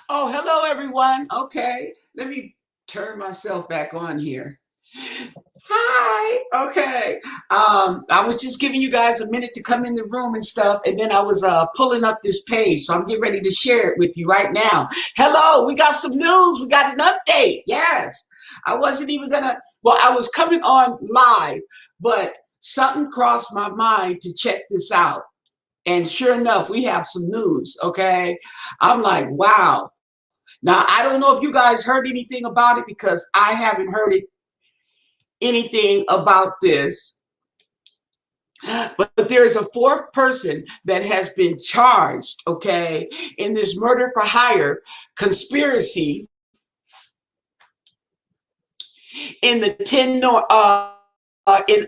Oh, hello, everyone. Okay, let me turn myself back on here. Hi. Okay. I was just giving you guys a minute to come in the room and stuff, and then I was pulling up this page, so I'm getting ready to share it with you right now. Hello, we got some news. We got an update. Yes. I wasn't even gonna. Well, I was coming on live, but something crossed my mind to check this out. And sure enough, we have some news. Okay. I'm like, wow. Now, I don't know if you guys heard anything about it because I haven't heard anything about this, but there's a fourth person that has been charged, okay, in this murder for hire conspiracy in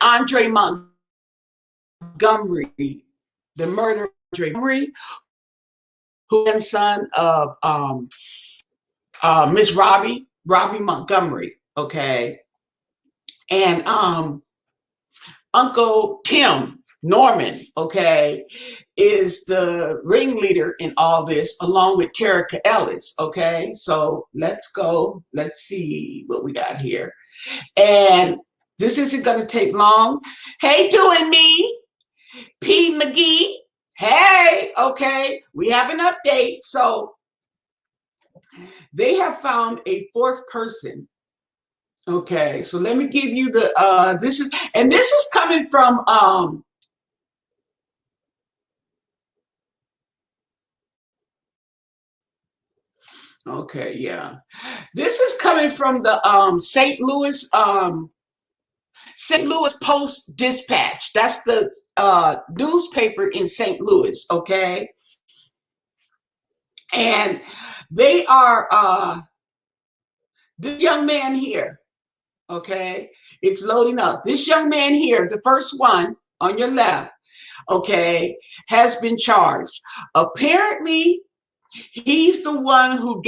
Andre Montgomery, the murder of Andre Montgomery, who is son of Miss Robbie Montgomery, okay, and Uncle Tim Norman, okay, is the ringleader in all this, along with Terica Ellis, okay. So let's go. Let's see what we got here, and this isn't going to take long. Hey, doing me, P. McGee. Hey, okay, we have an update. So they have found a fourth person. Okay, so let me give you the this is coming from okay, yeah. This is coming from the St. Louis Post Dispatch. That's the newspaper in St. Louis, okay? And they are this young man here, okay? It's loading up. This young man here, the first one on your left, okay, has been charged. Apparently, he's the one who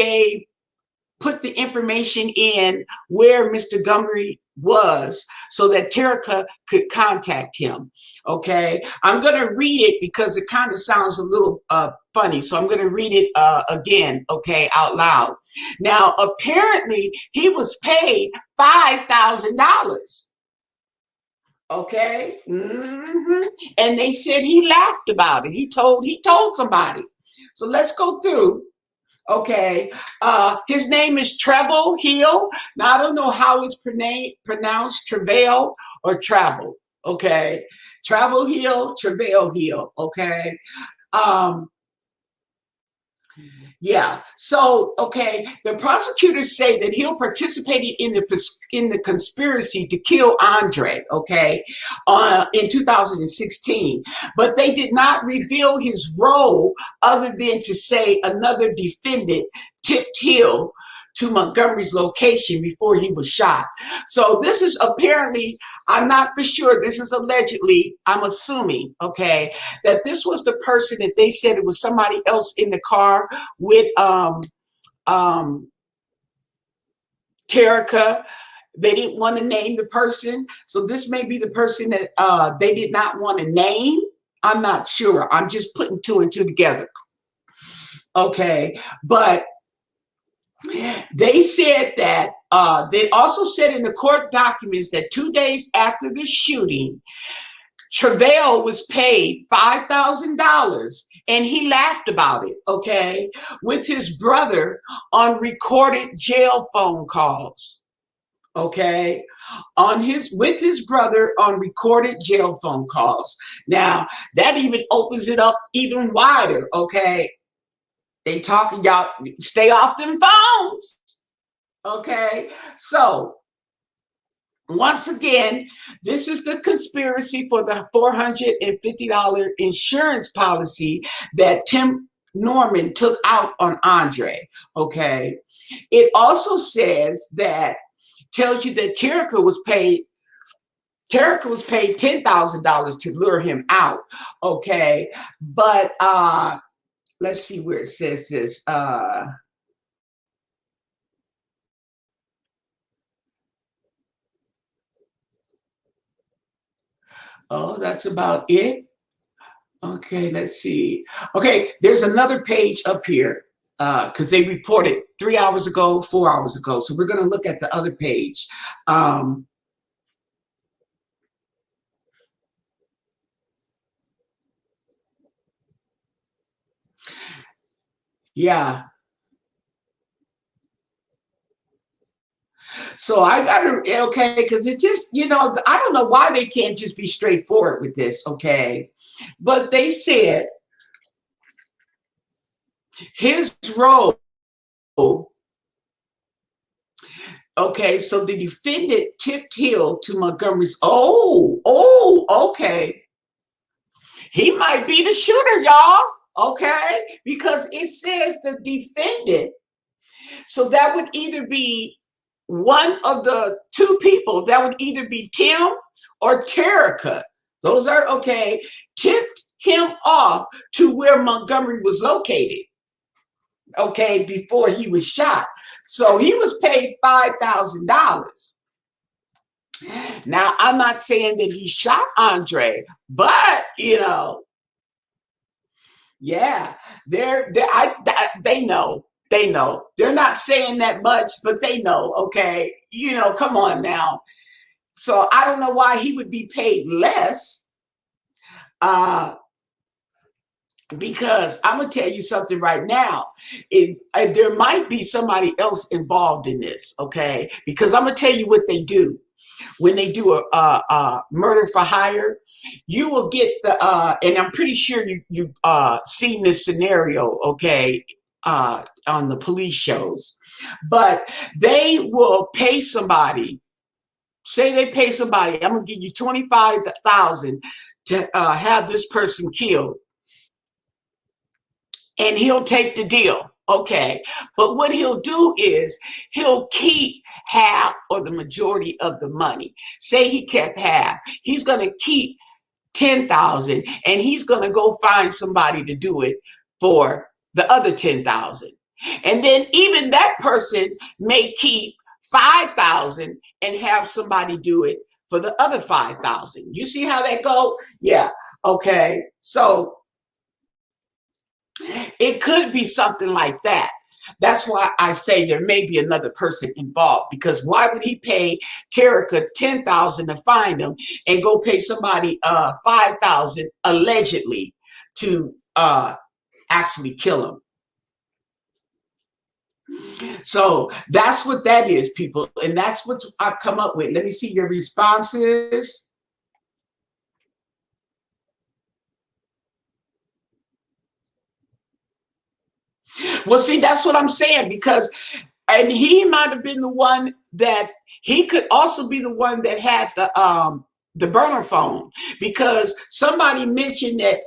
put the information in where Mr. Montgomery was so that Terica could contact him. Okay, I'm going to read it because it kind of sounds a little funny. So I'm going to read it again, okay, out loud. Now, apparently, he was paid $5,000. Okay, and they said he laughed about it. He told somebody. So let's go through. Okay. His name is Travil Hill. Now, I don't know how it's pronounced, Travil or Travel. Okay. Travil Hill, Travil Hill. Okay. Um, yeah. So, okay, the prosecutors say that Hill participated in the conspiracy to kill Andre. Okay, in 2016, but they did not reveal his role other than to say another defendant tipped Hill to Montgomery's location before he was shot. So this is apparently, I'm not for sure, this is allegedly, I'm assuming, okay, that this was the person that they said it was somebody else in the car with um Terica. They didn't want to name the person. So this may be the person that they did not want to name. I'm not sure. I'm just putting two and two together. Okay. But they said that they also said in the court documents that 2 days after the shooting, Travil was paid $5,000 and he laughed about it, okay, with his brother on recorded jail phone calls. Okay, on his with his brother on recorded jail phone calls. Now that even opens it up even wider. Okay, they talking, y'all stay off them phones. Okay, so once again, this is the conspiracy for the $450 insurance policy that Tim Norman took out on Andre. Okay. It also says that tells you that Terica was paid $10,000 to lure him out. Okay. But let's see where it says this. Oh, that's about it. Okay, let's see. Okay, there's another page up here. because they reported 3 hours ago, 4 hours ago. So we're going to look at the other page. Um, yeah. So I got to, okay, because it just, I don't know why they can't just be straightforward with this, okay? But they said his role, okay, so the defendant tipped Hill to Montgomery's, okay. He might be the shooter, y'all, okay? Because it says the defendant. So that would either be one of the two people. That would either be Tim or Terica. Those are, okay, tipped him off to where Montgomery was located, okay, before he was shot. So he was paid $5,000. Now, I'm not saying that he shot Andre, but, yeah, they know. They know. They're not saying that much, but they know, okay? Come on now. So I don't know why he would be paid less. Because I'm gonna tell you something right now. There might be somebody else involved in this, okay? Because I'm gonna tell you what they do when they do a murder for hire. You will get and I'm pretty sure you've seen this scenario, okay, on the police shows, but they will pay somebody. Say they pay somebody. I'm gonna give you 25,000 to have this person killed, and he'll take the deal. Okay. But what he'll do is he'll keep half or the majority of the money. Say he kept half. He's going to keep 10,000 and he's going to go find somebody to do it for the other 10,000. And then even that person may keep 5,000 and have somebody do it for the other 5,000. You see how that go? Yeah. Okay. So it could be something like that. That's why I say there may be another person involved, because why would he pay Terica 10,000 to find him and go pay somebody 5,000 allegedly to actually kill him? So that's what that is, people, and that's what I've come up with. Let me see your responses. Well, see, that's what I'm saying, because and he might have been the one that he could also be the one that had the burner phone, because somebody mentioned that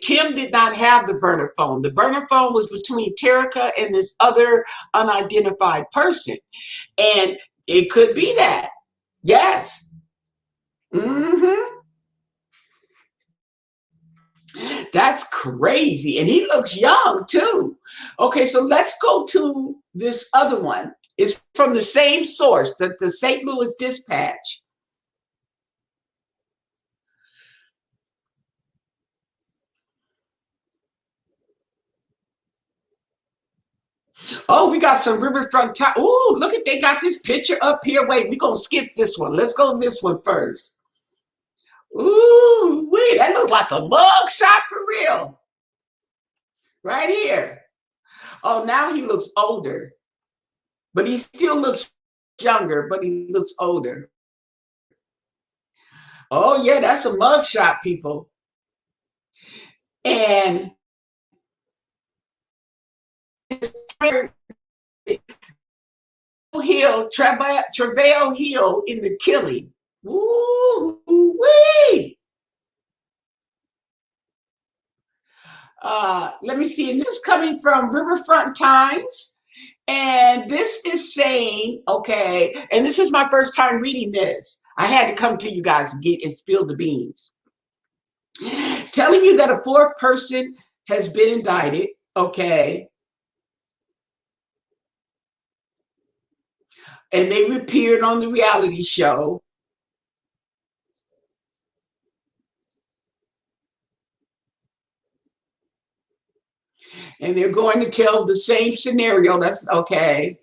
Tim did not have the burner phone. The burner phone was between Terica and this other unidentified person, and it could be that. Yes. Mm-hmm. That's crazy. And he looks young too. Okay, so let's go to this other one. It's from the same source, the St. Louis Dispatch. Oh, we got some riverfront time. Oh, look at, they got this picture up here. Wait, we're gonna skip this one. Let's go to this one first. Ooh, wait, that looks like a mug shot for real. Right here. Oh, now he looks older, but he still looks younger, but he looks older. Oh, yeah, that's a mug shot, people. And Travil Hill in the killing. Woo-wee. Let me see. And this is coming from Riverfront Times. And this is saying, okay, and this is my first time reading this. I had to come to you guys and get and spill the beans. Telling you that a fourth person has been indicted, okay, and they appeared on the reality show. And they're going to tell the same scenario. That's okay.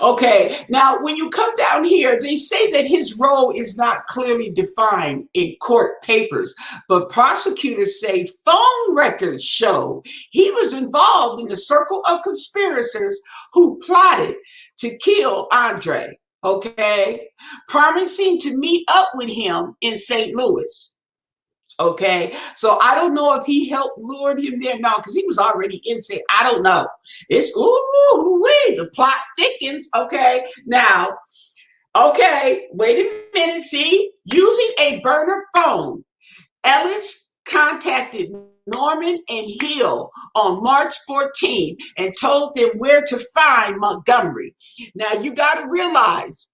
Okay, now when you come down here, they say that his role is not clearly defined in court papers, but prosecutors say phone records show he was involved in the circle of conspirators who plotted to kill Andre, okay, promising to meet up with him in St. Louis. Okay, so I don't know if he helped lure him there now because he was already insane. I don't know. It's ooh wee, the plot thickens. Okay, now, okay, wait a minute. See, using a burner phone, Ellis contacted Norman and Hill on March 14 and told them where to find Montgomery. Now you got to realize,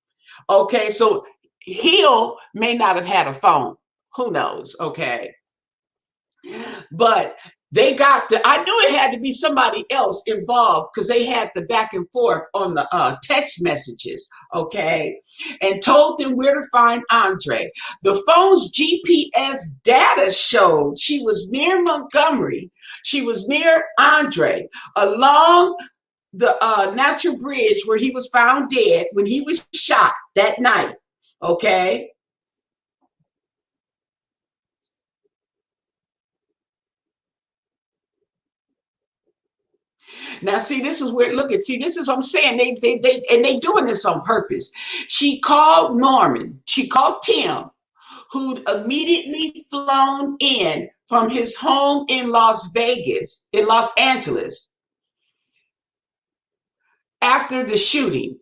okay, so Hill may not have had a phone. Who knows? Okay. But they got the, I knew it had to be somebody else involved because they had the back and forth on the text messages, okay, and told them where to find Andre. The phone's GPS data showed she was near Montgomery, she was near Andre, along the Natural Bridge where he was found dead when he was shot that night, okay. Now, see, this is where look at see, this is what I'm saying. They doing this on purpose. She called Norman, she called Tim, who'd immediately flown in from his home in Los Angeles, after the shooting.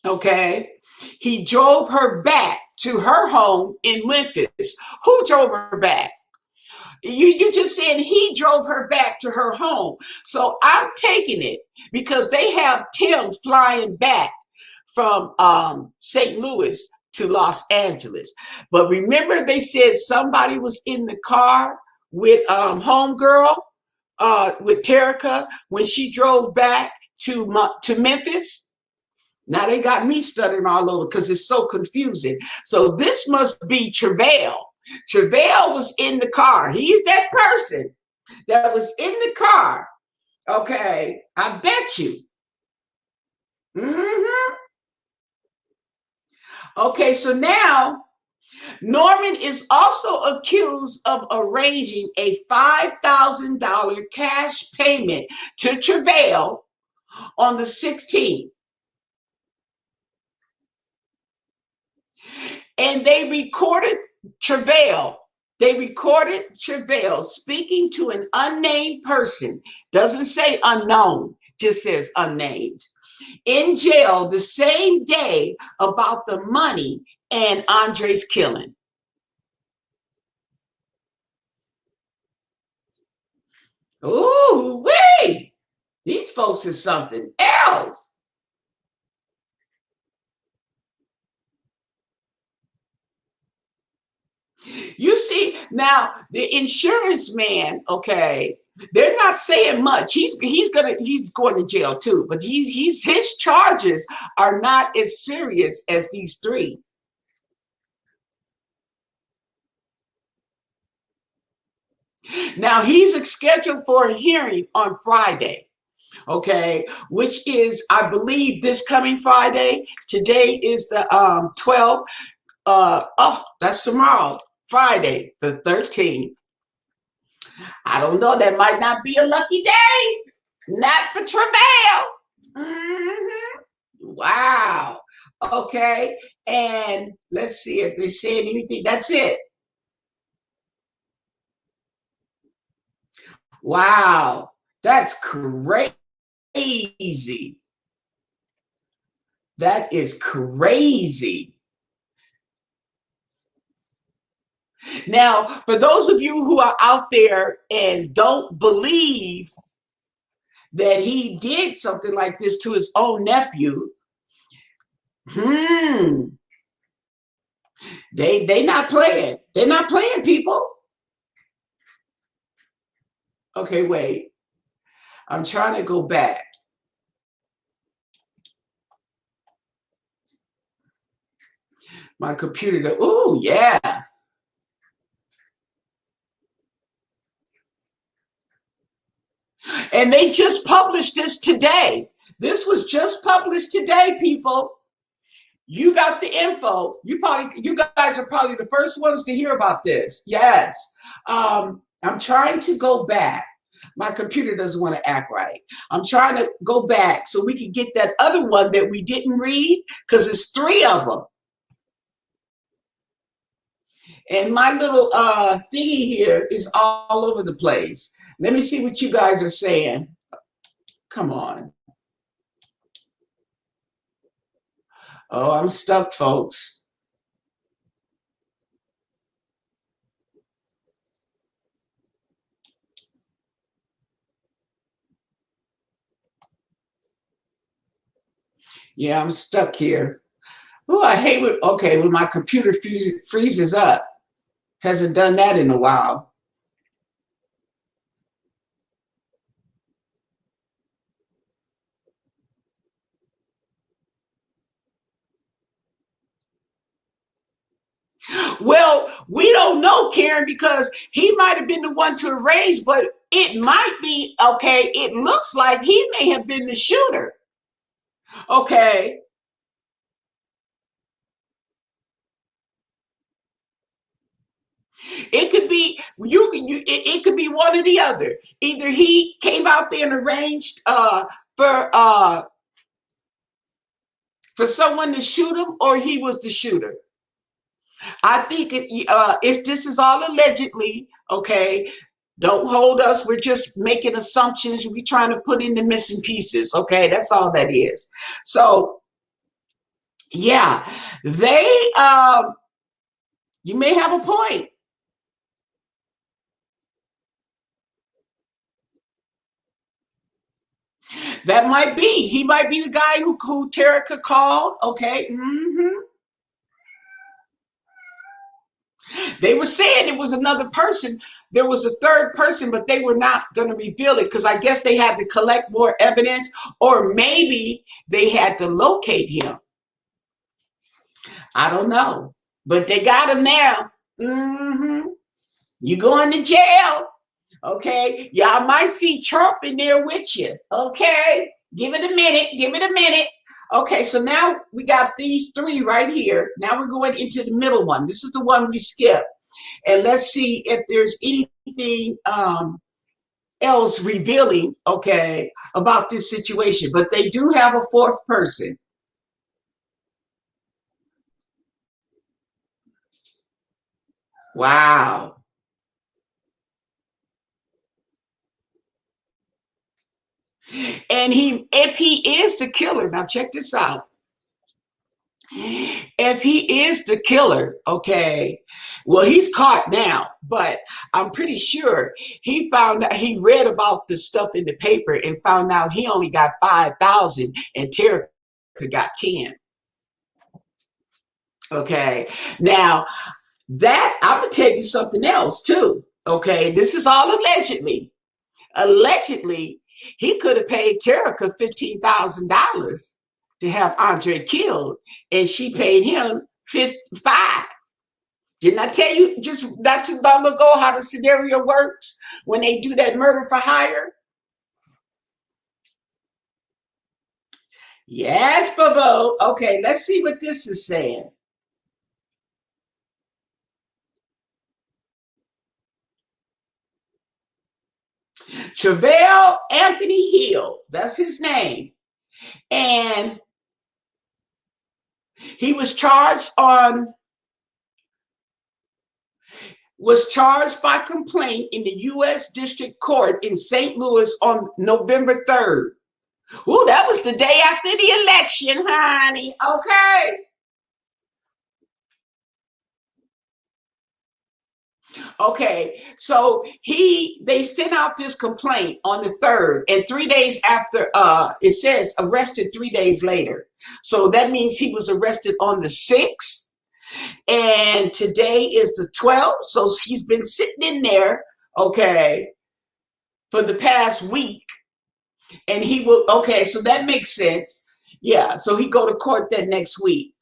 Okay. He drove her back to her home in Memphis. Who drove her back? You just said he drove her back to her home. So I'm taking it because they have Tim flying back from St. Louis to Los Angeles. But remember, they said somebody was in the car with homegirl, with Terica when she drove back to Memphis. Now they got me stuttering all over because it's so confusing. So this must be Travil. Travil was in the car. He's that person that was in the car. Okay, I bet you. Mm-hmm. Okay, so now Norman is also accused of arranging a $5,000 cash payment to Travil on the 16th. And Travil. They recorded Travil speaking to an unnamed person. Doesn't say unknown, just says unnamed. In jail the same day about the money and Andre's killing. Ooh, wait. These folks is something else. You see, now the insurance man, okay, they're not saying much. He's going to jail too, but his charges are not as serious as these three. Now he's scheduled for a hearing on Friday, okay, which is, I believe, this coming Friday. Today is the 12th. Oh, that's tomorrow, Friday, the 13th. I don't know. That might not be a lucky day. Not for Travil. Mm-hmm. Wow. Okay. And let's see if they're saying anything. That's it. Wow. That's crazy. That is crazy. Now, for those of you who are out there and don't believe that he did something like this to his own nephew, hmm, they not playing. They're not playing, people. Okay, wait. I'm trying to go back. My computer. Oh yeah. just published this today. This was just published today, people. You got the info. You guys are probably the first ones to hear about this. Yes. I'm trying to go back. My computer doesn't want to act right. I'm trying to go back so we can get that other one that we didn't read, because it's 3 of them. And my little thingy here is all over the place. Let me see what you guys are saying. Come on. Oh, I'm stuck, folks. Yeah, I'm stuck here. Oh, I hate it. Okay, when my computer freezes up. Hasn't done that in a while. Well, we don't know, Karen, because he might have been the one to arrange, but it might be, okay, it looks like he may have been the shooter. Okay. It could be it could be one or the other. Either he came out there and arranged for someone to shoot him, or he was the shooter. I think this is all allegedly, okay? Don't hold us. We're just making assumptions. We're trying to put in the missing pieces, okay? That's all that is. So, yeah, you may have a point. That might be. He might be the guy who Terica called, okay? They were saying it was another person. There was a third person, but they were not going to reveal it because I guess they had to collect more evidence, or maybe they had to locate him. I don't know, but they got him now. You going to jail, okay? Y'all might see Trump in there with you, okay? Give it a minute. Give it a minute. Okay, so now we got these 3 right here. Now we're going into the middle one. This is the one we skipped. And let's see if there's anything else revealing, okay, about this situation. But they do have a 4th person. Wow. And if he is the killer, now check this out. If he is the killer, okay, well, he's caught now, but I'm pretty sure he read about the stuff in the paper and found out he only got 5,000 and Terica got 10. Okay, now that I'm gonna tell you something else too. Okay, this is all allegedly. Allegedly, he could have paid Terica $15,000 to have Andre killed, and she paid him 5. Didn't I tell you just not too long ago how the scenario works when they do that murder for hire? Yes, Bobo. Okay, let's see what this is saying. Travil Anthony Hill, that's his name. And he was charged by complaint in the U.S. District Court in St. Louis on November 3rd. Ooh, that was the day after the election, honey. Okay. Okay, so they sent out this complaint on the 3rd, and 3 days after, it says arrested 3 days later. So that means he was arrested on the 6th, and today is the 12th. So he's been sitting in there, okay, for the past week, and okay, so that makes sense. Yeah, so he go to court that next week.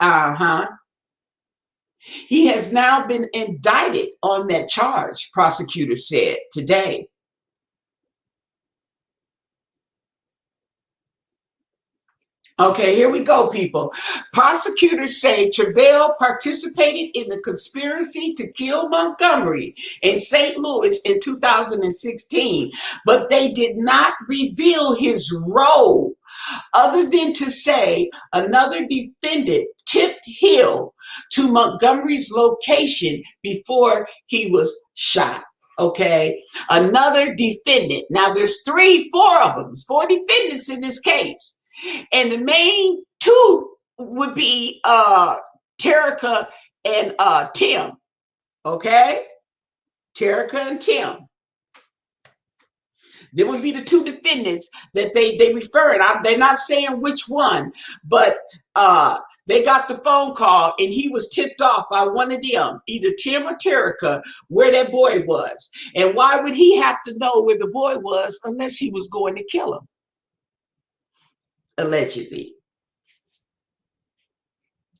He has now been indicted on that charge, prosecutor said today. Okay, here we go, people. Prosecutors say Travil participated in the conspiracy to kill Montgomery in St. Louis in 2016, but they did not reveal his role other than to say another defendant tipped Hill to Montgomery's location before he was shot. Okay, another defendant. Now there's four of them, four defendants in this case. And the main two would be Terica and Tim. Okay? Terica and Tim. There would be the two defendants that they refer. And they're not saying which one, but they got the phone call and he was tipped off by one of them, either Tim or Terica, where that boy was. And why would he have to know where the boy was unless he was going to kill him? Allegedly.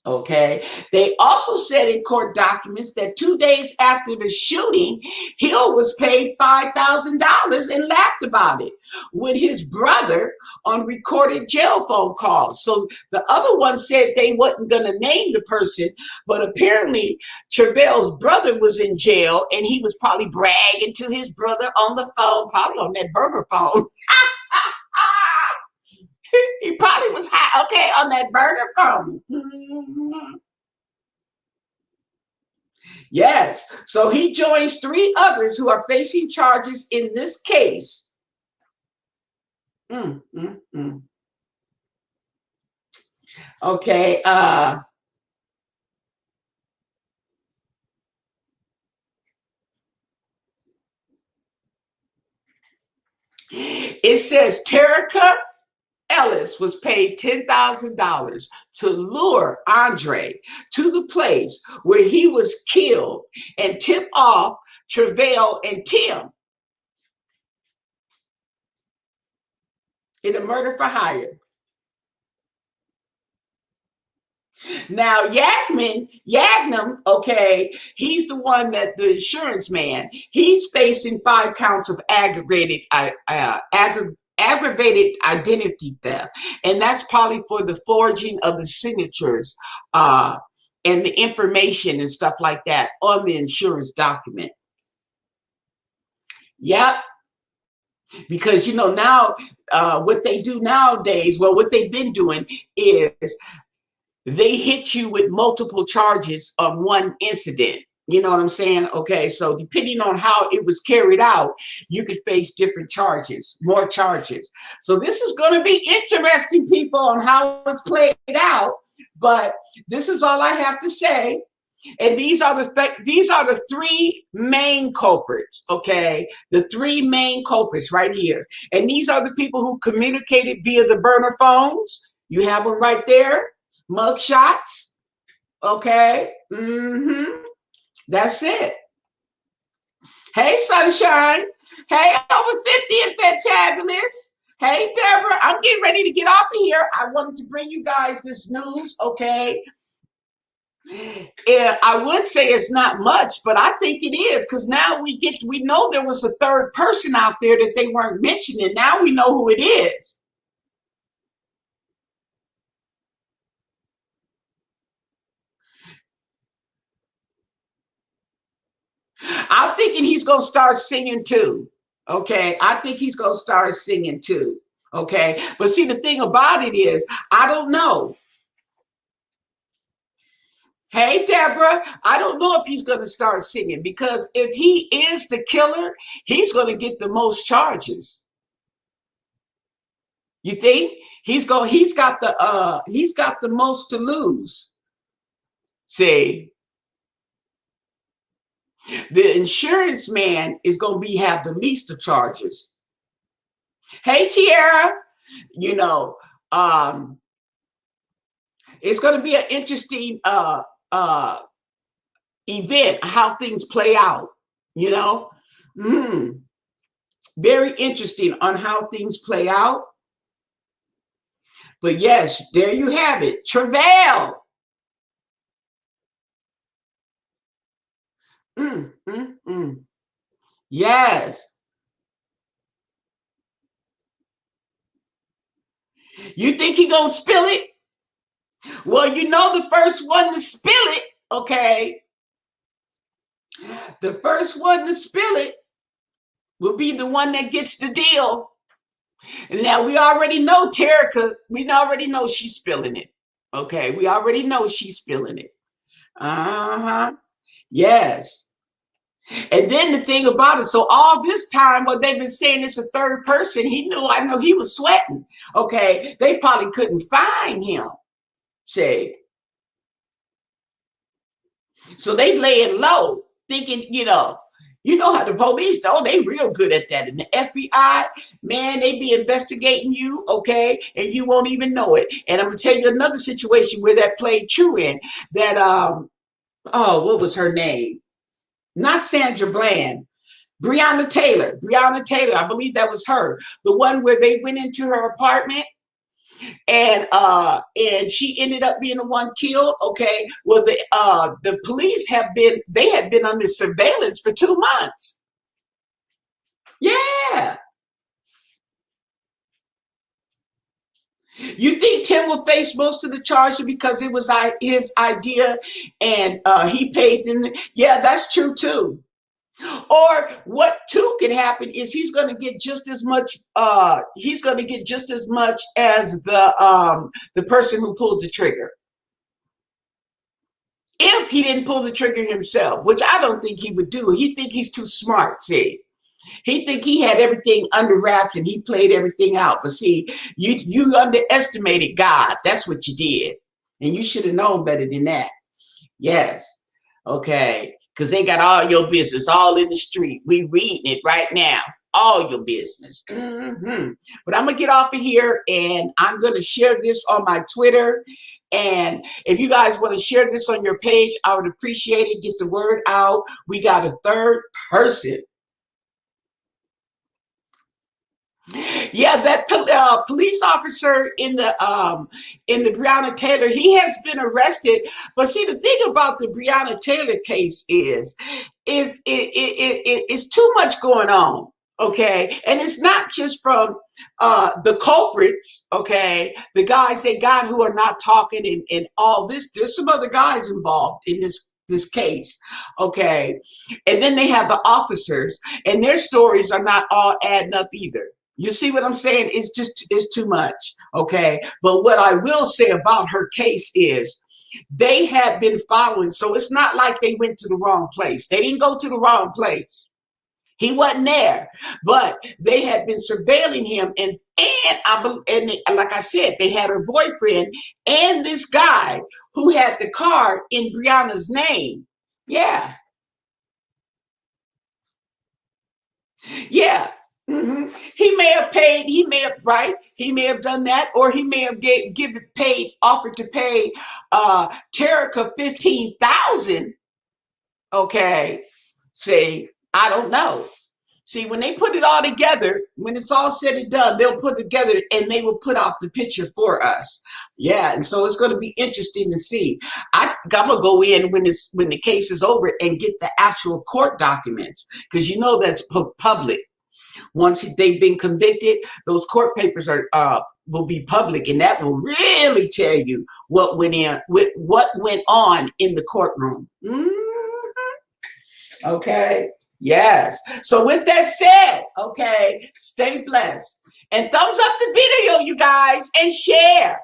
Okay. They also said in court documents that 2 days after the shooting, Hill was paid $5,000 and laughed about it with his brother on recorded jail phone calls. So the other one said they wasn't going to name the person, but apparently Travil's brother was in jail and he was probably bragging to his brother on the phone, probably on that burner phone. He probably was high, okay, on that burner phone. Yes. So he joins three others who are facing charges in this case. Okay. It says Terica Ellis was paid $10,000 to lure Andre to the place where he was killed and tip off Travil and Tim in a murder for hire. Now, Yagnam, okay, he's the one that the insurance man, he's facing 5 counts of aggravated identity theft. And that's probably for the forging of the signatures and the information and stuff like that on the insurance document. Yep. Because, you know, now what they do nowadays, well, what they've been doing is they hit you with multiple charges on one incident. You know what I'm saying? Okay, so depending on how it was carried out, you could face different charges, more charges. So this is going to be interesting, people, on how it's played out. But this is all I have to say. And these are the three main culprits, okay? The three main culprits right here. And these are the people who communicated via the burner phones. You have them right there. Mug shots. Okay. That's it. Hey, Sunshine. Hey, over 50 and fantabulous. Hey, Deborah. I'm getting ready to get off of here. I wanted to bring you guys this news, okay? Yeah, I would say it's not much, but I think it is because now we know there was a third person out there that they weren't mentioning. Now we know who it is. I'm thinking he's going to start singing too. Okay. I think he's going to start singing too. Okay. But see, the thing about it is, I don't know. Hey, Deborah, I don't know if he's going to start singing because if he is the killer, he's going to get the most charges. You think he's got the most to lose. See, the insurance man is going to have the least of charges. Hey, Tiara, you know, it's going to be an interesting event, how things play out, you know. Very interesting on how things play out. But yes, there you have it. Travil. Yes. You think he gonna spill it? Well, you know the first one to spill it, okay? The first one to spill it will be the one that gets the deal. And now we already know Terica, we already know she's spilling it. Okay, we already know she's spilling it. Uh-huh. Yes. And then the thing about it, so all this time, what they've been saying it's a third person, I know he was sweating. Okay, they probably couldn't find him. Say, so they laying low, thinking, you know how the police though, they real good at that. And the FBI, man, they be investigating you, okay, and you won't even know it. And I'm gonna tell you another situation where that played true in that oh, what was her name? Not Sandra Bland. Breonna Taylor. Breonna Taylor, I believe that was her. The one where they went into her apartment and she ended up being the one killed. Okay. Well, the police had been under surveillance for 2 months. Yeah. You think Tim will face most of the charges because it was his idea and he paid them? Yeah, that's true too. Or what too can happen is he's going to get just as much. He's going to get just as much as the person who pulled the trigger. If he didn't pull the trigger himself, which I don't think he would do. He think he's too smart. See, he think he had everything under wraps and he played everything out. But see, you underestimated God. That's what you did, and you should have known better than that. Yes. Okay. Because they got all your business all in the street. We reading it right now. All your business. But I'm going to get off of here and I'm going to share this on my Twitter. And if you guys want to share this on your page, I would appreciate it. Get the word out. We got a third person. Yeah, that police officer in the Breonna Taylor, he has been arrested. But see, the thing about the Breonna Taylor case it's too much going on. Okay, and it's not just from the culprits. Okay, the guys they got who are not talking and all this. There's some other guys involved in this case. Okay, and then they have the officers, and their stories are not all adding up either. You see what I'm saying? It's too much. Okay. But what I will say about her case is they have been following. So it's not like they went to the wrong place. They didn't go to the wrong place. He wasn't there, but they had been surveilling him, and like I said, they had her boyfriend and this guy who had the car in Brianna's name. Yeah, yeah. He may have paid. He may have right. He may have done that, or he may have offered to pay Terica 15,000. Okay, see, I don't know. See, when they put it all together, when it's all said and done, they'll put it together and they will put out the picture for us. Yeah, and so it's going to be interesting to see. I'm gonna go in when the case is over and get the actual court documents because you know that's public. Once they've been convicted, those court papers will be public, and that will really tell you what went on in the courtroom. Okay. Yes. So with that said, okay, stay blessed and thumbs up the video, you guys, and share.